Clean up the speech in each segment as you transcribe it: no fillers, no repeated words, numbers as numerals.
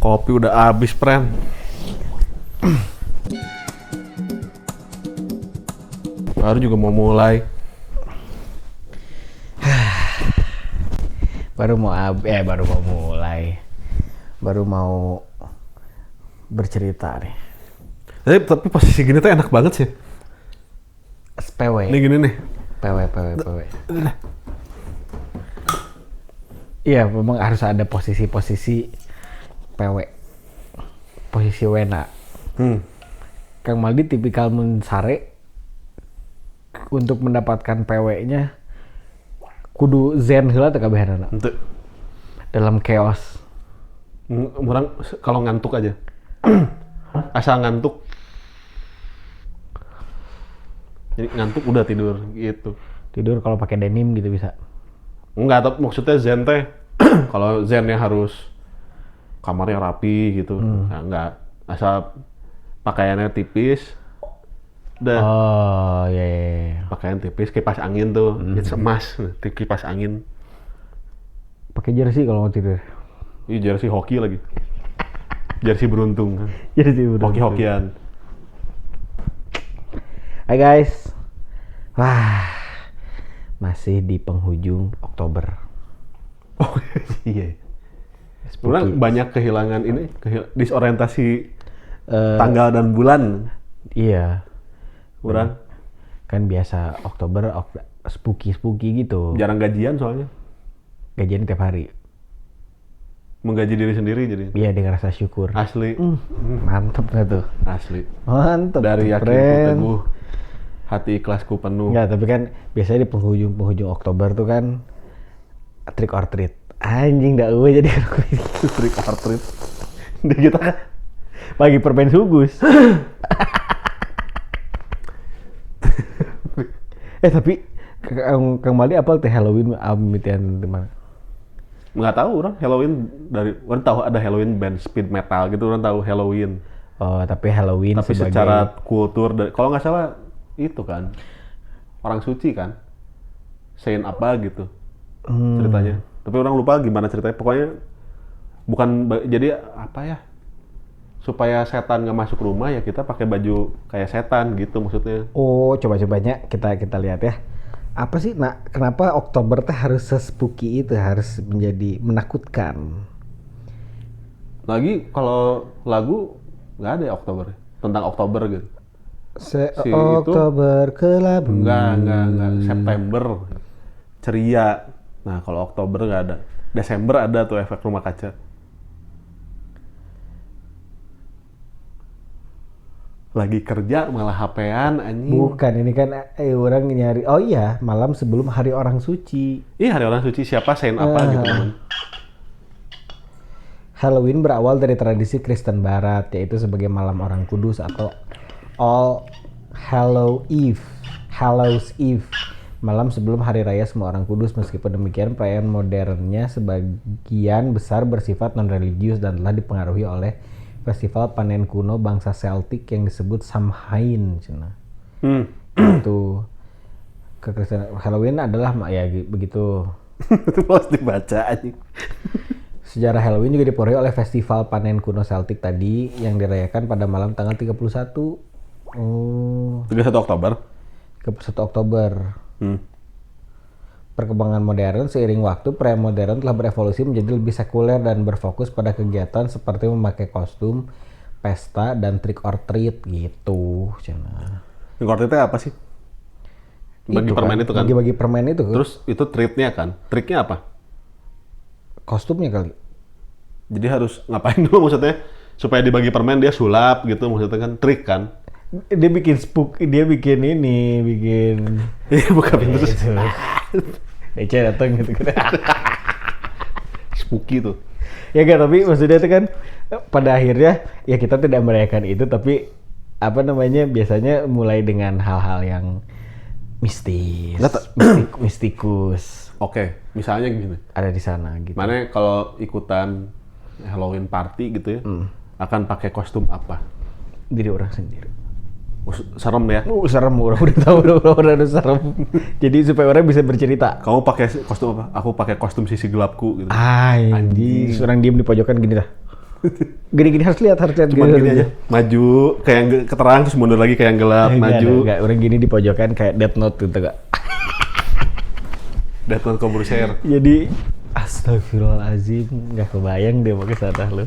Kopi udah habis, friend. Baru juga mau mulai. baru mau mulai. Baru mau bercerita nih. Tapi posisi gini tuh enak banget sih. SPW. Ini gini nih. PW. Iya, memang harus ada posisi-posisi PW. Posisi wena. Kang Maldi tipikal mensare untuk mendapatkan PW-nya kudu zen heula teh kabehanana. Henteu. Dalam chaos. Orang kalau ngantuk aja. Asal ngantuk. Jadi ngantuk udah tidur gitu. Tidur kalau pakai denim gitu bisa. Enggak, tapi maksudnya zen teh kalau zennya harus kamarnya rapi gitu. Nah, enggak, asal pakaiannya tipis. Udah. Oh, iya. Pakaian tipis, kipas angin tuh. It's emas, kipas angin. Pakai jersey kalau mau tidur. Ini jersey hoki lagi. Jersey beruntung. Jersey udah. Hoki-hokian. Hai guys. Wah. Masih di penghujung Oktober. Oh iya. Orang banyak kehilangan ini, disorientasi tanggal dan bulan. Iya. Orang Kan biasa Oktober spooky gitu. jarang gajian soalnya. Gajian tiap hari. Menggaji diri sendiri jadi. Iya, dengan rasa syukur. Asli. Mantep gak tuh? Asli. Mantep. Dari tuh, yakinku friend. teguh, hati ikhlasku penuh. Enggak, tapi kan biasanya di penghujung Oktober tuh kan trick or treat. Anjing dah jadi Trick or treat. Di kita kan bagi permen sugus. Tapi Kang Maldi apal teh Halloween mimitian di mana? nggak tahu orang Halloween orang tahu ada Halloween band speed metal gitu, orang tahu Halloween. Oh, tapi Halloween Tapi sebagai secara kultur, kalau nggak salah itu kan orang suci kan, saint apa gitu ceritanya. Tapi orang lupa gimana ceritanya. Pokoknya bukan jadi apa ya, supaya setan nggak masuk rumah ya kita pakai baju kayak setan gitu maksudnya. Oh, coba-cobanya kita lihat ya. Apa sih, kenapa Oktober teh harus se-spooky itu, harus menjadi menakutkan? Lagi kalau lagu nggak ada ya Oktober tentang Oktober gitu. Oktober kelabu. Enggak. September ceria. Nah, kalau Oktober nggak ada. Desember ada tuh efek rumah kaca. Lagi kerja malah HP-an anjing. Bukan, ini kan orang nyari. Oh iya, malam sebelum hari orang suci. Iya, hari orang suci siapa saint apa gitu teman. Halloween berawal dari tradisi Kristen Barat, yaitu sebagai malam orang kudus atau All Hallows Eve, malam sebelum hari raya semua orang kudus. Meskipun demikian, perayaan modernnya sebagian besar bersifat non-religius dan telah dipengaruhi oleh festival panen kuno bangsa Celtic yang disebut Samhain. Itu kekristenan. Halloween adalah ya begitu. Itu harus dibaca anjing. Sejarah Halloween juga dipengaruhi oleh festival panen kuno Celtic tadi yang dirayakan pada malam tanggal 31. 31 Oktober. 31 Oktober. Perkembangan modern seiring waktu, perayaan modern telah berevolusi menjadi lebih sekuler dan berfokus pada kegiatan seperti memakai kostum, pesta, dan trick or treat gitu. Trick or treat apa sih? Bagi permen itu kan? Bagi permen itu. Terus itu treatnya kan? Triknya apa? Kostumnya kali. Jadi harus ngapain dulu maksudnya? Supaya dibagi permen dia sulap gitu maksudnya kan? Trik kan? Dia bikin bikin Iya, buka pintu terus Ece datang gitu kan. spooky tuh. Ya kan, tapi maksudnya itu kan pada akhirnya ya kita tidak merayakan itu, tapi apa namanya, biasanya mulai dengan hal-hal yang mistis, mistikus. Oke, misalnya gini. Ada di sana gitu. Mana kalau ikutan Halloween party gitu ya, akan pakai kostum apa? Diri orang sendiri. Serem ya? Serem, orang udah tahu orang udah serem. Jadi supaya orang bisa bercerita. Kamu pakai kostum apa? Aku pakai kostum sisi gelapku gitu. Anjing. Seorang diem di pojokan gini dah. Gini-gini harus lihat Cuma gini aja, maju kayak yang keterang terus mundur lagi kayak yang gelap, maju. Enggak, orang gini di pojokan kayak Death Note gitu gak. Death Note Combrusher. Jadi astagfirullahaladzim, nggak kebayang deh pakai sana lu.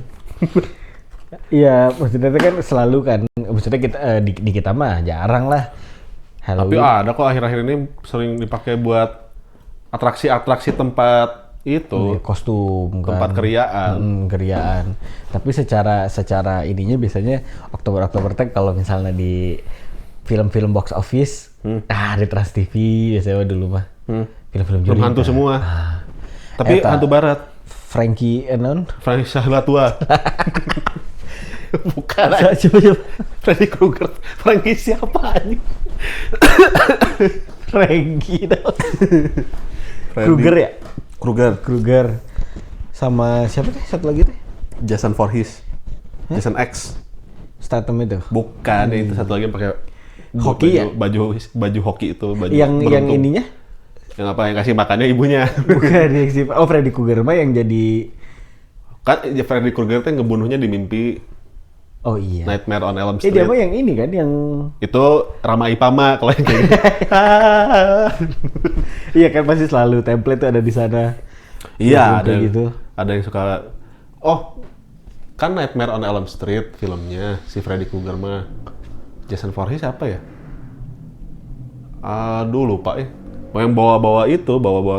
Iya, maksudnya itu kan selalu kan, maksudnya kita di kita mah jarang lah. Tapi ada kok akhir-akhir ini sering dipakai buat atraksi-atraksi tempat itu, kostum tempat kan. keriaan. Keriaan. Tapi secara ininya biasanya Oktober teh kalau misalnya di film-film box office, di Trans TV biasanya dulu mah. Film-film Film hantu semua. Tapi hantu barat. Frankie Shahlatwa. Bukan. Coba. Freddy Krueger. Frankie siapa ini? Frankie dong. Krueger ya? Krueger. Sama siapa teh? Satu lagi teh? Jason Voorhees. Jason X. Statham itu. Bukan, itu satu lagi pakai hoki ya? Baju hoki itu, baju yang beruntung. ininya? Yang apa yang kasih makannya ibunya. Bukan Freddy Krueger mah yang jadi kan Freddy Krueger tuh ngebunuhnya di mimpi. Oh iya. Nightmare on Elm Street. Dia mah yang ini kan yang itu Rama Ipama kalau yang kayak gitu. Iya kan pasti selalu template tuh ada di sana. Iya, ada gitu. Ada yang suka kan Nightmare on Elm Street filmnya si Freddy Krueger mah. Jason Voorhees apa ya? Aduh lupa yang bawa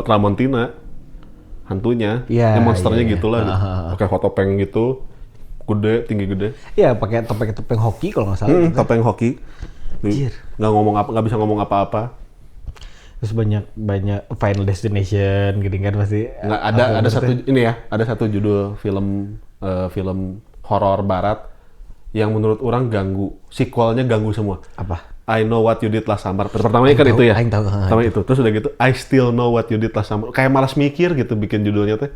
Tramontina hantunya, yang monsternya gitulah, pakai hot topeng gitu, tinggi gede. Iya, pakai topeng hoki kalau nggak salah. Topeng hoki. Nggak bisa ngomong apa-apa. Terus banyak Final Destination gitu kan pasti. Nggak ada satu judul film horor barat yang menurut orang ganggu. Sequelnya ganggu semua. Apa? I Know What You Did Last Summer. Pertamanya kan itu ya. Pertama itu. Terus udah gitu, I Still Know What You Did Last Summer. Kayak malas mikir gitu bikin judulnya teh.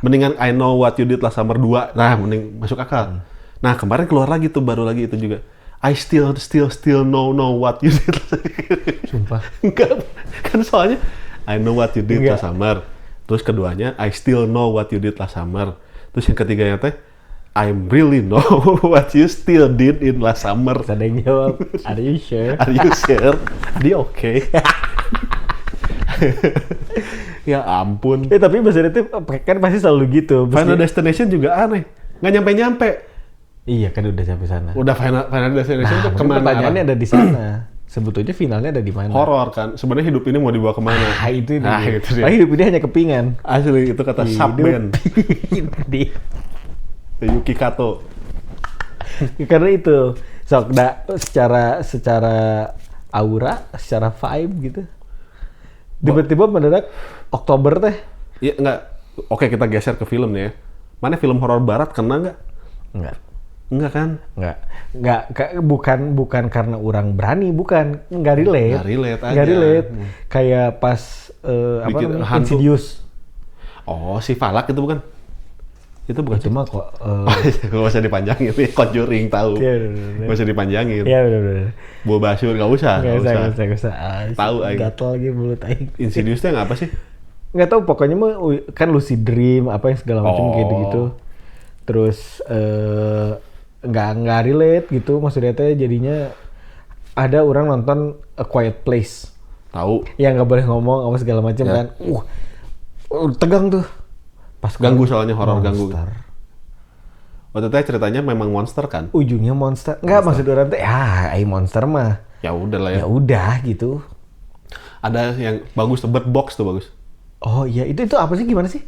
Mendingan I Know What You Did Last Summer 2. Nah, mending masuk akal. Nah, kemarin keluar lagi tuh, baru lagi itu juga. I still know what you did. Sumpah. Enggak. Kan soalnya I Know What You Did Last Summer. Terus keduanya I Still Know What You Did Last Summer. Terus yang ketiganya teh I really know what you still did in last summer. Ada yang jawab, are you sure? Are you sure? Are you okay? Ya ampun. Tapi maksudnya itu kan pasti selalu gitu. Final Destination juga aneh. Nggak nyampe-nyampe. Iya kan udah sampai sana. Udah Final Destination tuh kemana? Pertanyaannya ada di sana. Sebetulnya finalnya ada di mana? Horor kan. Sebenarnya hidup ini mau dibawa kemana? Itu dia. Itu dia. Hidup ini hanya kepingan. Asli itu kata Subband. Yuki Kato. Karena itu secara aura, secara vibe gitu. Tiba-tiba mendadak Oktober teh. Iya enggak. Oke, kita geser ke film nih ya. Mana film horor barat kena nggak? Enggak kan? Enggak, bukan karena orang berani, enggak relate. Enggak relate. Kayak pas Insidious. Oh, si Falak itu bukan? Itu bukan cuma kok nggak usah dipanjangin ya, Conjuring tahu. Nggak usah dipanjangin. Iya benar. Buah Basur nggak usah. Tahu aja. Gatel lagi mulut aing. Insidious-nya nggak apa sih? Nggak tahu, pokoknya mah kan lucid dream apa yang segala macam kayak gitu. Terus nggak relate gitu, maksudnya teh jadinya ada orang nonton A Quiet Place. Tahu. Yang nggak boleh ngomong apa segala macam kan. Tegang tuh. Pas ganggu soalnya horor ganggu. Waktu itu ceritanya memang monster kan? Ujungnya monster. Enggak, maksud orang teh monster mah. Ya udah lah ya. Ya udah gitu. Ada yang bagus tuh, Bird Box tuh bagus. Oh iya, itu apa sih, gimana sih?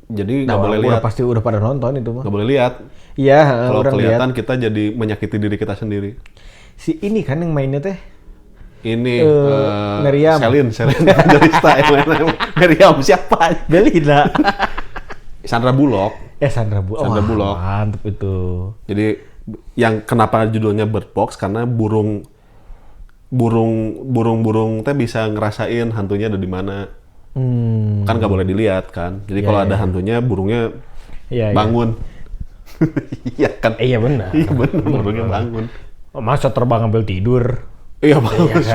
Jadi nggak boleh lihat. Pasti udah pada nonton itu mah. Nggak boleh lihat. Iya, kalau kelihatan kita jadi menyakiti diri kita sendiri. Si ini kan yang mainnya teh. Ini Meriam. Selin Angelista Meriam siapa? Belinda. Sandra Bullock. Sandra Bullock. Mantep itu. Jadi yang kenapa judulnya Bird Box karena burung teh bisa ngerasain hantunya ada di mana. Kan nggak boleh dilihat kan. Jadi kalau ada hantunya burungnya bangun. Iya kan? Iya benar. Iya benar, burungnya bangun. Masa terbang ambil tidur? Iya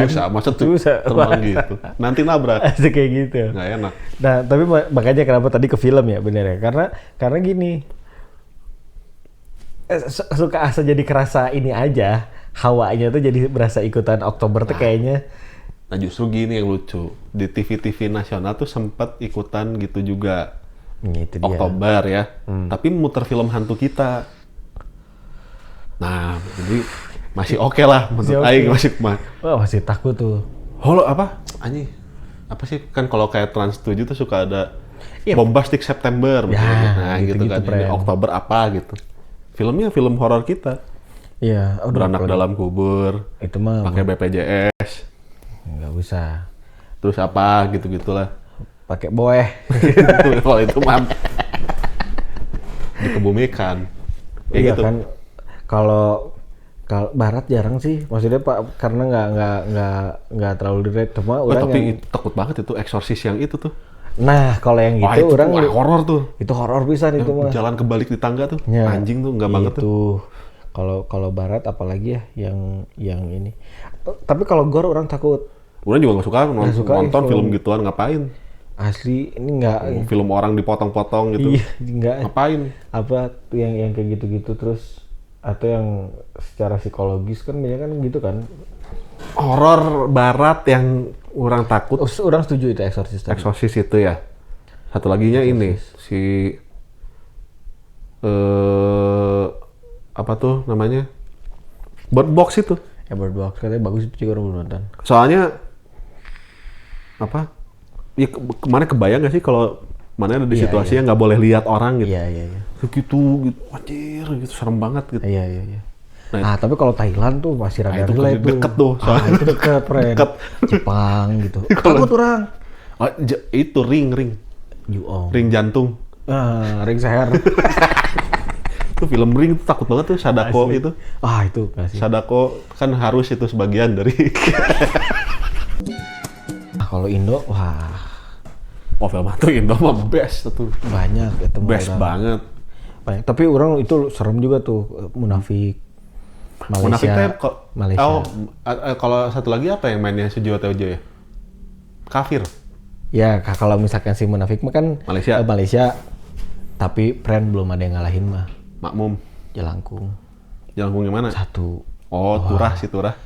susah, masa terbang gitu. Nanti nabrak. Kayak gitu. Nggak enak. Nah, tapi makanya kenapa tadi ke film ya, bener ya? Karena gini, suka asa jadi kerasa ini aja. Hawanya tuh jadi berasa ikutan Oktober tuh kayaknya. Nah justru gini yang lucu, di TV-TV nasional tuh sempat ikutan gitu juga. Gitu dia. Oktober ya, tapi muter film hantu kita. Nah, jadi masih oke lah menurut Aing masih Wah, masih takut tuh. Halo apa? Anjing. Apa sih kan kalau kayak Trans 7 tuh suka ada Bombastic September nah gitu kan. Ini Oktober apa gitu. Filmnya film horor kita. Iya, Beranak dalam kubur. Itu mah pakai BPJS. Nggak usah. Terus apa gitu-gitulah. Pakai boeh. Kalau itu mah dikebumikan. Iya gitu. kan. Kalau Barat jarang sih, maksudnya Pak karena nggak terlalu direct, cuma orang tapi yang takut banget itu eksorsis yang itu tuh. Nah kalau yang gitu itu orang horor tuh. Itu horor pisan itu mah. Jalan kebalik di tangga tuh, ya, anjing tuh nggak banget tuh. Kalau Barat apalagi ya yang ini. Tapi kalau gore orang takut. Orang juga nggak suka nonton film gituan, ngapain? Asli ini nggak. Film orang dipotong-potong gitu. Iya nggak. Ngapain? Apa yang kayak gitu-gitu terus atau yang secara psikologis kan banyak kan gitu kan. Horor Barat yang orang takut. Orang setuju itu eksorsis tadi. Eksorsis itu ya. Satu laginya ini si apa tuh namanya? Bird Box itu. Ya Bird Box katanya bagus itu juga orang belum nonton. Soalnya apa? Ya kemana kebayang gak sih kalau mana ada di situasi yang nggak boleh lihat orang gitu. Iya. Gitu, anjir, gitu serem banget gitu. Iya. Nah, tapi kalau Thailand tuh masih rada relate tuh. Deket tuh. Itu deket, friend. Deket. Jepang gitu. Takut orang. Oh, itu ring. Juong. Ring jantung. Ring seher. Itu film Ring itu takut banget tuh, Sadako itu. Itu kasih. Sadako kan harus itu sebagian dari. Kalau Indo, film itu Indo mah best tuh. Banyak itu. Best banget. Banyak. Tapi orang itu serem juga tuh, Munafik. Malaysia. Malaysia. Oh, kalau satu lagi apa yang mainnya Sujiwo Teojo ya? Kafir. Ya, kalau misalkan si Munafik mah kan Malaysia. Tapi friend belum ada yang ngalahin mah. Makmum. Jelangkung yang mana? Satu. Turah.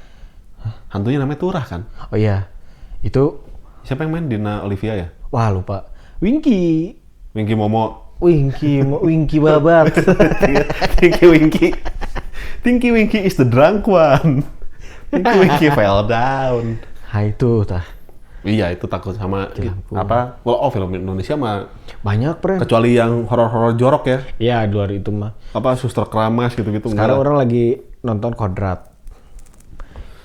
Hantunya namanya Turah kan? Oh iya. Itu siapa yang main? Dina Olivia ya? Wah, lupa. Winky Momo. Winky babat. Tinky Winky is the drunk one. Tinky Winky fell down. Itu tah. Iya, itu takut sama apa? Film Indonesia mah banyak, friend. Kecuali yang horor-horor jorok ya. Iya, di luar itu mah. Apa Suster Keramas gitu-gitu. Sekarang orang lagi nonton Kodrat.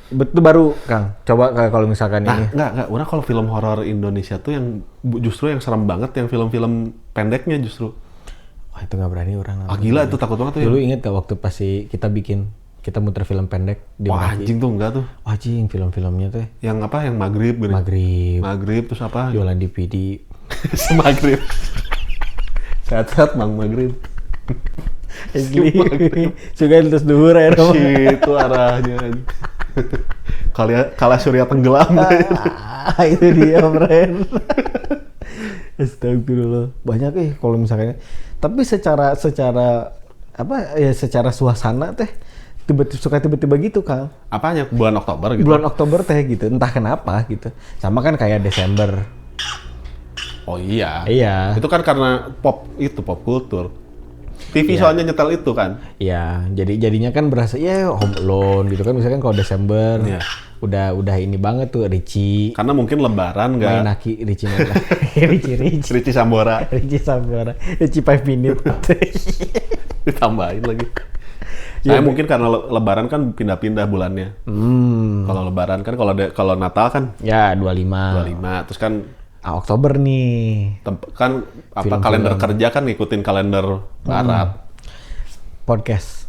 Betul baru, Kang. Coba kalau misalkan ini. Enggak. Orang kalau film horor Indonesia tuh yang justru yang serem banget yang film-film pendeknya justru. Wah, itu nggak berani orang. Gila itu takut banget tuh. Dulu inget gak waktu pasti kita muter film pendek di Wah, anjing tuh enggak tuh. Anjing film-filmnya tuh. Yang apa? Yang Maghrib terus apa? Jualan DVD. Maghrib. Sehat-sehat Mang Maghrib. Juga terus duhur ya. Itu arahnya. Kala Surya tenggelam. Itu dia, friend. Astagfirullah. Banyak kalau misalnya. Tapi secara suasana teh tiba-tiba gitu, Kang. Apanya? Bulan Oktober gitu? Bulan Oktober teh gitu, entah kenapa gitu. Sama kan kayak Desember. Oh iya. Iya. Itu kan karena pop kultur. TV soalnya nyetel itu kan? Iya, jadinya kan berasa Home Alone gitu kan. Misalkan kalau Desember udah ini banget tuh Richie. Karena mungkin Lebaran nggak. Richie Sambora. Richie 5 minute. Ditambahin lagi. Saya mungkin karena Lebaran kan pindah-pindah bulannya. Kalau Lebaran kan kalau Natal kan 25. Terus kan Oktober nih. Kan kalender kerja kan ngikutin kalender Barat. Podcast.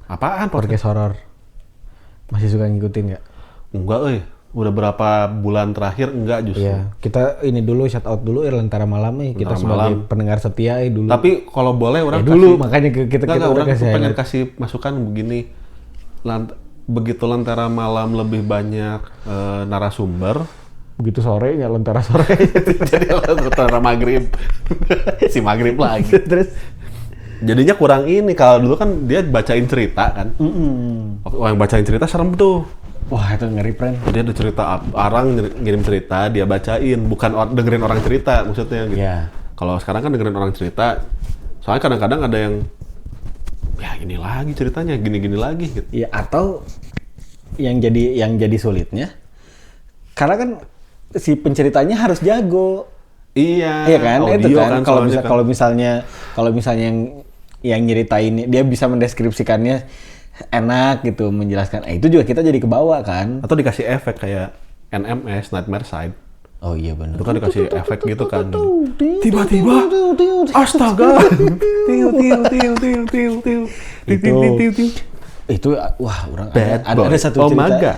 Apaan podcast horor? Masih suka ngikutin nggak? Enggak, udah berapa bulan terakhir enggak justru. Iya, kita ini dulu shout out dulu Lentera Malam kita sebagai pendengar setia dulu. Tapi kalau boleh orang dulu makanya kita orang pengen kasih masukan begini. Begitu Lentera Malam lebih banyak narasumber. Begitu sore ya Lentera sore. Jadi Lentera Maghrib. Si Maghrib lagi. Terus Jadinya kurang ini, kalau dulu kan dia bacain cerita kan. Yang bacain cerita serem tuh. Wah itu ngeri friend. Jadi ada cerita, orang ngirim cerita, dia bacain, bukan dengerin orang cerita maksudnya gitu. Iya. Kalau sekarang kan dengerin orang cerita, soalnya kadang-kadang ada yang, ya gini lagi ceritanya, gini-gini lagi gitu. Ya atau yang jadi sulitnya, karena kan si penceritanya harus jago. Iya kan, itu kan. Kalau misalnya yang nyeritain dia bisa mendeskripsikannya enak gitu, menjelaskan. Itu juga kita jadi kebawa kan. Atau dikasih efek kayak NMS, Nightmare Side. Oh iya benar. Itu kan dikasih efek gitu kan. Tiba-tiba, astaga. Itu wah orang ada satu cerita. Omaga.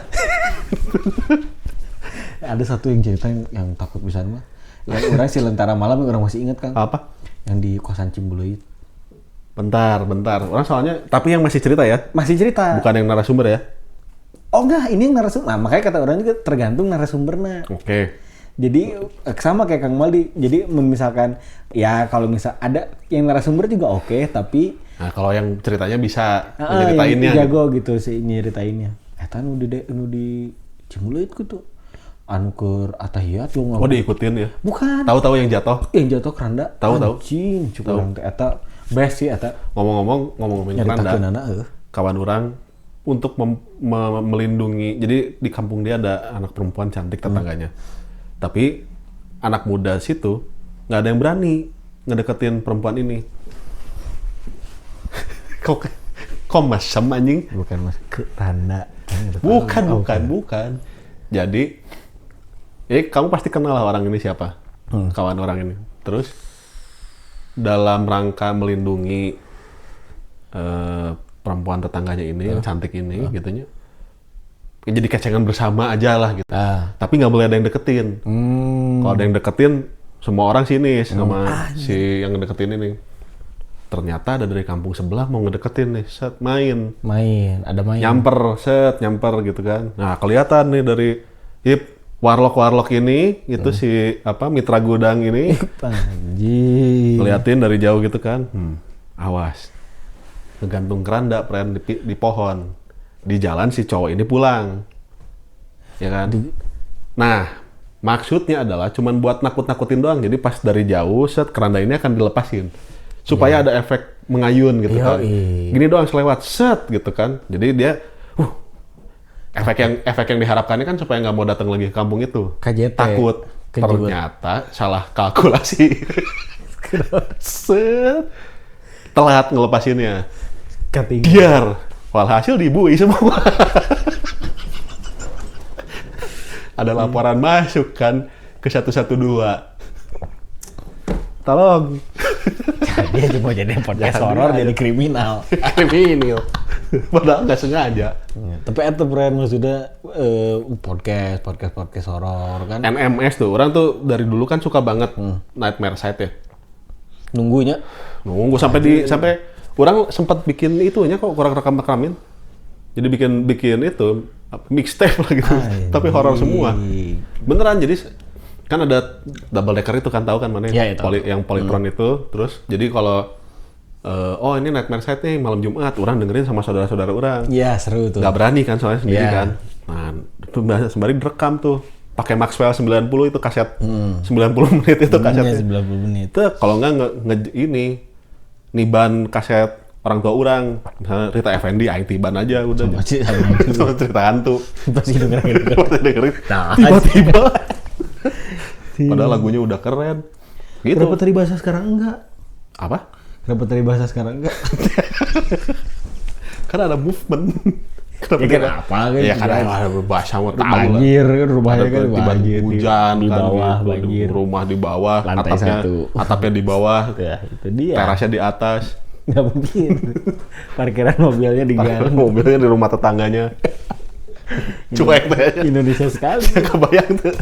Ada satu yang cerita yang takut bisa mah. Yang orang si Lentera Malam yang orang masih ingat kan. Apa? Yang di kosan Cimbuluit. Bentar. Orang soalnya, tapi yang masih cerita ya? Masih cerita. Bukan yang narasumber ya? Oh enggak, ini yang narasumber. Nah, makanya kata orang juga tergantung narasumbernya. Oke. Jadi sama kayak Kang Maldi. Jadi misalkan ya kalau misal ada yang narasumber juga oke, tapi Nah, kalau yang ceritanya bisa nyeritainnya. Yang jago gitu sih nyeritainnya. Eta nu di Cimbuluit gitu. Anu keur atahiyat lu Oh, diikutin ya? Bukan. Tahu yang jatuh? Yang jatuh keranda. Tahu. Anjing, cukup orang teh eta best sih eta. Ngomong-ngomongin keranda. Kawan orang untuk melindungi. Jadi di kampung dia ada anak perempuan cantik tetangganya. Tapi anak muda situ nggak ada yang berani ngedeketin perempuan ini. Kok masam anjing? Bukan mas keranda. Bukan. Jadi kamu pasti kenal lah orang ini siapa, kawan orang ini. Terus dalam rangka melindungi perempuan tetangganya ini yang cantik ini, gitunya, jadi kecengan bersama aja lah gitu. Tapi nggak boleh ada yang deketin. Kalau ada yang deketin, semua orang sinis sama si yang deketin ini. Ternyata ada dari kampung sebelah mau ngedeketin nih, set main. Nyamper gitu kan. Nah kelihatan nih dari warlock ini, itu si mitra gudang ini. Anjing. Ngeliatin dari jauh gitu kan. Awas. Ngegantung keranda di pohon. Di jalan si cowok ini pulang. Ya kan? Nah, maksudnya adalah cuman buat nakut-nakutin doang. Jadi pas dari jauh, set keranda ini akan dilepasin. Supaya ada efek mengayun gitu kan. Gini doang selewat, set gitu kan. Jadi dia efek yang diharapkannya kan supaya nggak mau datang lagi ke kampung itu. KJT. Takut. Ternyata salah kalkulasi. Set. Telat ngelepasinnya. Biar. Walhasil dibui semua. Ada laporan masuk kan ke 112. Tolong. Dia cuma jadi podcast horor jadi kriminal. Kriminal. Padahal nggak sengaja. Tapi itu brand maksudnya podcast horor kan. NMS tuh, orang tuh dari dulu kan suka banget Nightmare Side ya. Nunggu sampai orang sempat bikin itunya kok kurang rekamin. Jadi bikin itu mixtape lah gitu. Tapi horor semua. Beneran, jadi kan ada double decker itu kan, tahu kan mana ya, yang Polytron itu. Terus jadi kalau ini Nightmare Side nih malam Jumat, orang dengerin sama saudara-saudara orang. Iya, seru tuh. Gak berani kan soalnya sendiri kan. Nah, itu sembari direkam tuh. Pakai Maxwell 90 itu kaset 90 menit itu kasetnya. 90 menit. Itu kalau nggak niban kaset orang tua orang, misalnya Rita Effendi, tiban aja udah. Sama cerita hantu. Pasti dengerin. Tiba-tiba. Padahal lagunya udah keren. Gitu. Kenapa tadi bahasa sekarang enggak? Apa? Kenapa tadi bahasa sekarang enggak? Karena ada movement. Kenapa? Ya karena ada bahasa mau tahu lah. Banjir kan rumahnya kan banjir. Hujan di kan bawah gitu. banjir. Rumah di bawah, lantai atapnya di bawah. Ya, itu dia. Terasnya di atas. Nggak mungkin. Parkiran mobilnya di gang. Mobilnya di rumah tetangganya. Cuek tuh. Indonesia sekali. Kebayang tuh.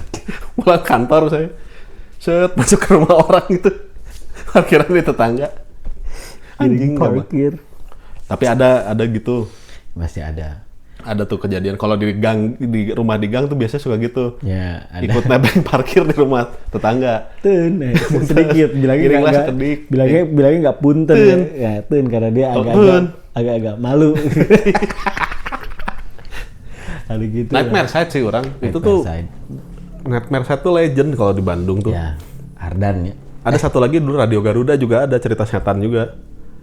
Pulang kantor saya. Set masuk ke rumah orang itu. Parkiran di tetangga. Anjing parkir. Tapi ada gitu. Masih ada. Ada tuh kejadian kalau di gang, di rumah di gang tuh biasanya suka gitu. Ya, ada. Ikut nebeng parkir di rumah tetangga. Tun, sedikit bilangnya Iringlah nggak sekedik. bilangnya nggak punten Tun. ya tun karena dia Oh, agak malu. Ada gitu. Nightmare Side sih orang. Itu tuh Nightmare Side tuh legend kalau di Bandung tuh. Ya, Ardan ya. Ada satu lagi dulu Radio Garuda juga ada cerita setan juga.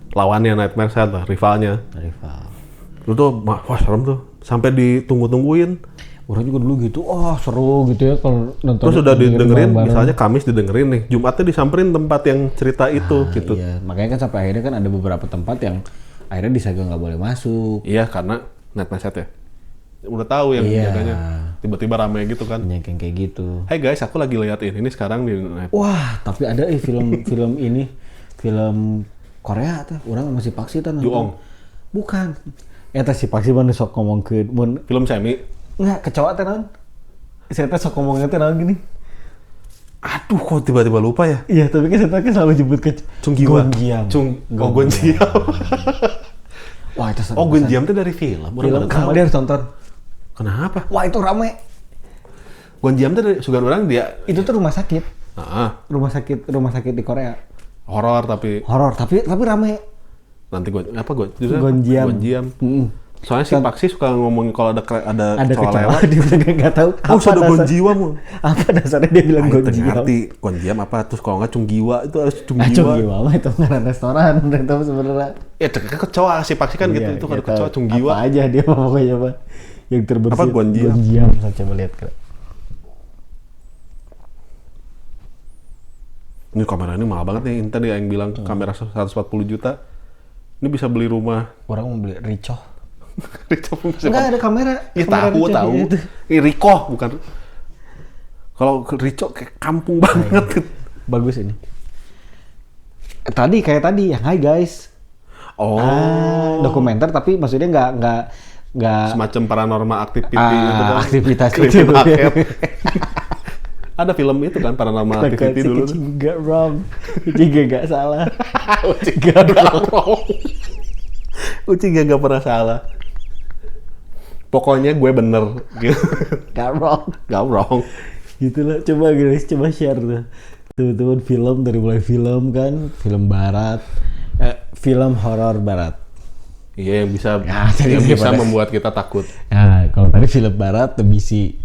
Lawannya Nightmare Side lah, rivalnya. Rival. Itu tuh wah serem tuh. Sampai ditunggu-tungguin. Orang juga dulu gitu, seru gitu ya kalau nonton. Terus udah didengerin, bareng-bareng. misalnya Kamis didengerin nih, Jumatnya disamperin tempat yang cerita itu gitu. Iya, makanya kan sampai akhirnya kan ada beberapa tempat yang akhirnya disegel nggak boleh masuk. Iya, karena Nightmare Side ya. Udah tahu yang Iya. jaganya. Tiba-tiba rame gitu kan. Banyak yang kayak gitu. Hey guys, aku lagi liatin ini sekarang di Wah, tapi ada film ini, film Korea tuh, orang masih paksi tuh nonton. Ju-ong. Bukan. Eta si paksi mana sok ngomong ke, film semi. nggak kecoa teh naon? Saya teh sok ngomongnya teh naon gini. Aduh, kok tiba-tiba lupa ya? Iya, tapi kan saya kan selalu jemput ke Chung Giwa. Gonjiam. Gonjiam. Wah, itu seru. Oh, Gonjiam itu dari film. Orang Film baru tahu. kamu dia harus tonton. Kenapa? Wah, itu rame. Gonjiam itu dari sugan orang dia. Itu tuh rumah sakit. Heeh. Rumah sakit di Korea. Horor tapi Horor, tapi rame. nanti judulnya Gonjiam. Gonjiam. Mm-mm. Soalnya si Paksi suka ngomongin kalau ada Ada kecoa kecoa, lewat. dia bilang nggak tahu. Oh, sudah Gonjiwa mu. Apa dasarnya dia bilang Gonjiam. Gonjiam? Ngerti Gonjiam apa? Terus kalau nggak Cunggiwa itu harus Cung Cunggiwa. Giwa mah itu ngaran restoran itu sebenarnya. Ya kecoa si Paksi kan gitu. Iya, Itu kalau nggak kecoa tahu. Cunggiwa. Apa aja dia mah pokoknya mah yang terbersih. Apa, Gonjiam? Gonjiam. Saya coba lihat kira. Ini kamera ini mahal banget nih. Intan dia yang bilang kamera 140 juta. Ini bisa beli rumah. Orang mau beli Ricoh. Enggak Enggak ada kamera. Iya Kamera tahu Ricoh tahu. gitu. Ini Riko bukan. Kalau Rico kayak kampung banget. Bagus ini. Kayak tadi yang Hi Guys. Oh. Dokumenter tapi maksudnya nggak Semacam paranormal activity gitu kan. aktivitas Creepy itu. Bucket. Ada film itu kan paranormal activity dulu. Kucing gak wrong. Kucing gak salah. Ucing gak wrong. Ucing gak pernah salah. Pokoknya gue bener. Gak wrong. Gak wrong. Gitu lah. Coba guys, coba share tuh. Teman-teman film dari mulai film kan, film barat, film horor barat. Iya yang bisa Ya, yang jadi bisa pada- membuat kita takut. Nah, kalau tadi film barat tebisi.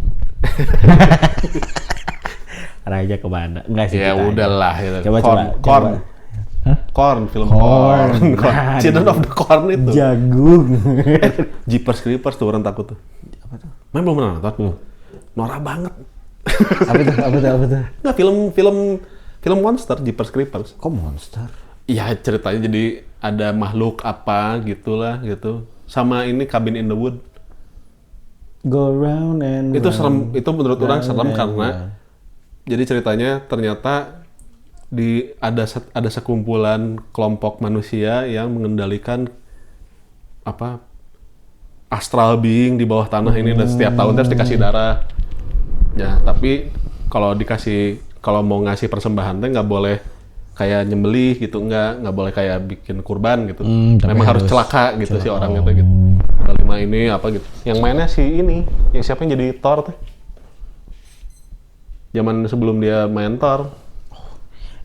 Raja kemana? Enggak sih. Ya kita udahlah gitu. Coba, Korn. coba. Korn. Hah? Korn, film Korn. Korn. Nah, Children of the Corn itu. Jagung. Jeepers Creepers tuh orang takut tuh. Apa tuh? Main belum pernah nonton? Belum. Norak banget. Apa tuh? Nggak, film monster Jeepers Creepers. Kok monster? Iya ceritanya jadi ada makhluk apa gitulah gitu. Sama ini Cabin in the Wood. Go round and Itu round. serem, itu menurut orang Round serem and karena round. jadi ceritanya ternyata ada sekumpulan kelompok manusia yang mengendalikan apa astral being di bawah tanah ini dan setiap tahun terus dikasih darah. Ya, tapi kalau mau ngasih persembahan teh nggak boleh kayak nyembelih gitu, nggak boleh kayak bikin kurban gitu. Tapi Memang harus celaka gitu si orang itu gitu. Lima ini apa gitu. Yang mainnya si ini, yang siapa yang jadi Thor tuh? Zaman sebelum dia main Thor.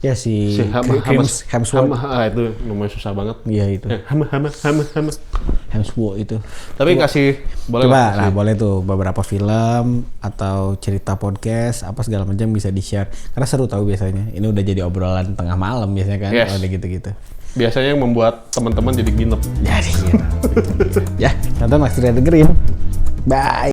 Ya si Hemsworth. Itu namanya susah banget. Iya itu. Hama. Hemsworth itu. Tapi kasih boleh Coba, lah. nah boleh tuh beberapa film atau cerita podcast apa segala macam bisa di-share. Karena seru tahu biasanya. Ini udah jadi obrolan tengah malam biasanya kan. Yes. Kalau udah gitu-gitu. Biasanya yang membuat teman-teman jadi nginep. Jadi gitu. Ya, nonton Mas Triya dengerin. Bye.